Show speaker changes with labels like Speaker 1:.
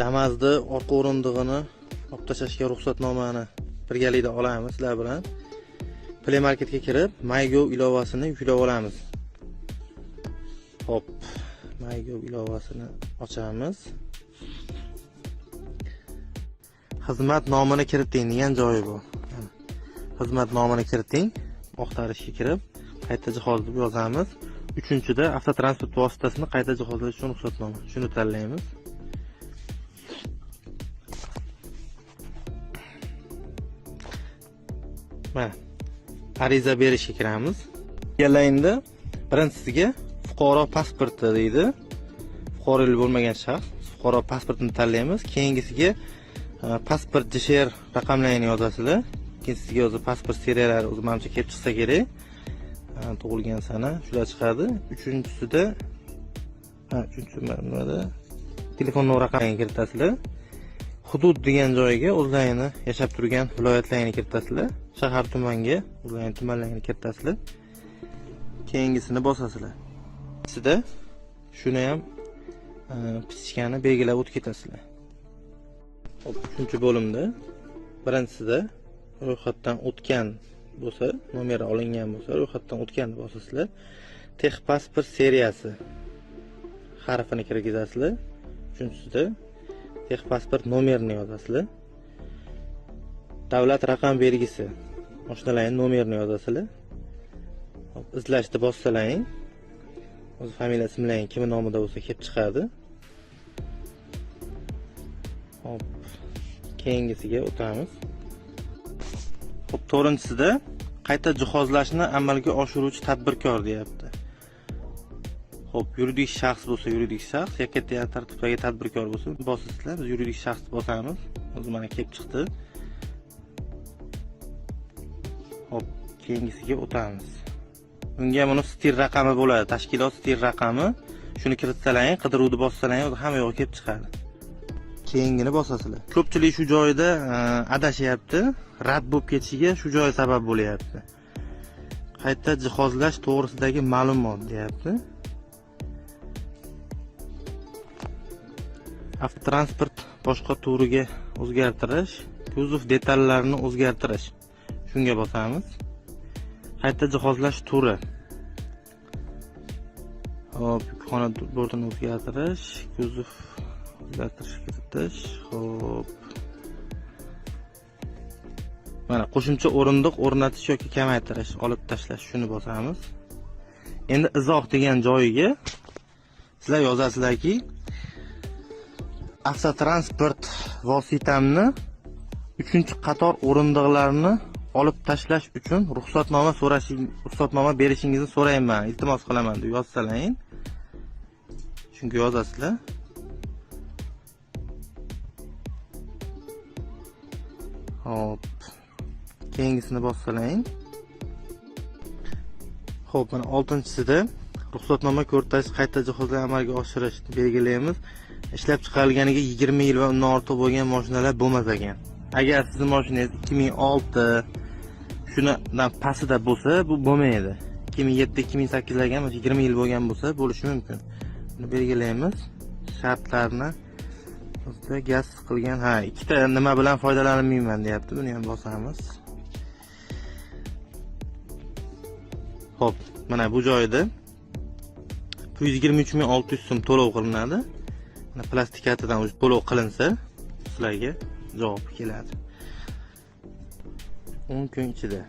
Speaker 1: Damas'ni orqa o'rindig'ini olib tashlashga ruxsatnomani birgalikda olamiz sizlar bilan. Play Marketga kirib, MyGo ilovasini yuklab olamiz. Hop, MyGo ilovasini ochamiz. Xizmat nomini kiriting degan joyi bu. Xizmat nomini kiriting, oqtarishga kirib, qayta jihoz deb yozamiz. 3-da avtotransport vositasini qayta jihozlash uchun ruxsatnoma. Shuni tanlaymiz. Mana ariza berishga kiramiz. Yalayinda birinchisiga fuqaro pasporti deydi. Fuqarolik bo'lmagan shaxs fuqaro pasportini tanlaymiz. Keyingisiga pasport DSHR raqamlarini yozasizlar. Ikkinchisiga o'zi pasport seriyalari o'zi menimcha kelib chiqsa kerak. Tug'ilgan sana shular chiqadi. Uchinchisida telefon raqamini kiritasizlar. Hudud degan joyga o'zlarini yashab turgan viloyatlarini kiritasizlar. Shahar tumanga o'zlarini tumanlarini kiritasizlar. Keyingisini bosasizlar. Sizda shuni ham pichkani belgilab o'tib ketasizlar. Hop, 3-bo'limda birinchisida ro'yxatdan o'tgan bo'lsa, nomeri olingan bo'lsa, ro'yxatdan o'tganni bosasizlar. Texpasport seriyasi harfini kirgizasizlar. 3-sida Texpasport nomerini yozasizlar. Davlat raqam belgisi mashinalarning nomerini yozasizlar. Hop, izlashni bossalaring. O'z familiya ismlaring kim nomida bo'lsa kelib chiqadi. Hop, keyingisiga o'tamiz. Hop, 4-sida qayta jihozlashni amalga oshiruvchi tadbirkor deyapti. Hop, yuridik shaxs bo'lsa yuridik shaxs, yoki tartibdagi tadbirkor bo'lsa bosasizlar. Biz yuridik shaxsni bosamiz. O'zi mana kelib chiqdi. Hop, keyingisiga o'tamiz. Unga buni stir raqami bo'ladi, tashkilot stir raqami. Shuni kiritsalaring, qidiruvni bossalaring, o'zi hamma yo'q kelib chiqadi. Keyingini bosasizlar. Ko'pchilik shu joyda adashyapti. Rad bo'lib ketishiga shu joy sabab bo'lyapti. Qayta jihozlash to'g'risidagi ma'lumot deyapti. Avtotransport boshqa turiga o'zgartirish, kuzov detallarini o'zgartirish. Shunga bosamiz. Qayta jihozlash turi. Hop, yukxona bortini o'zgartirish, kuzov o'zgartirish kiritish. Hop. Mana qo'shimcha o'rindiq o'rnatish yoki kamaytirish, olib tashlash, shuni bosamiz. Endi izoh degan joyiga sizlar yozasizlarki, avtotransport vositamni 3-qator o'rindiqlarni olib tashlash uchun ruxsatnoma berishingizni so'rayman, iltimos qilaman deb yozsalaring. Chunki yozasizlar. Hop. Keyingisini bossalaring. Xo'p, mana 6-sida ruxsatnoma ko'rsatkich qayta jihozlar amalga oshirish belgilaymiz. Ishlab chiqarilganiga 20 yil va undan ortiq bo'lgan mashinalar bo'lmas ekan. Agar sizning mashinangiz 2006 shundan pastida bo'lsa, bu bo'lmaydi. 2007-2008larga 20 yil bo'lgan bo'lsa, bo'lishi mumkin. Buni belgilaymiz. Shartlarni o'zida gaz qilgan, ikkita nima bilan foydalanmayman deyapti. Buni ham bosamiz. Hop, mana bu joyda 123.600 so'm to'lov qilinadi. Mana plastik kartadan to'lov qilinsa, sizlarga javob keladi. 10 kun ichida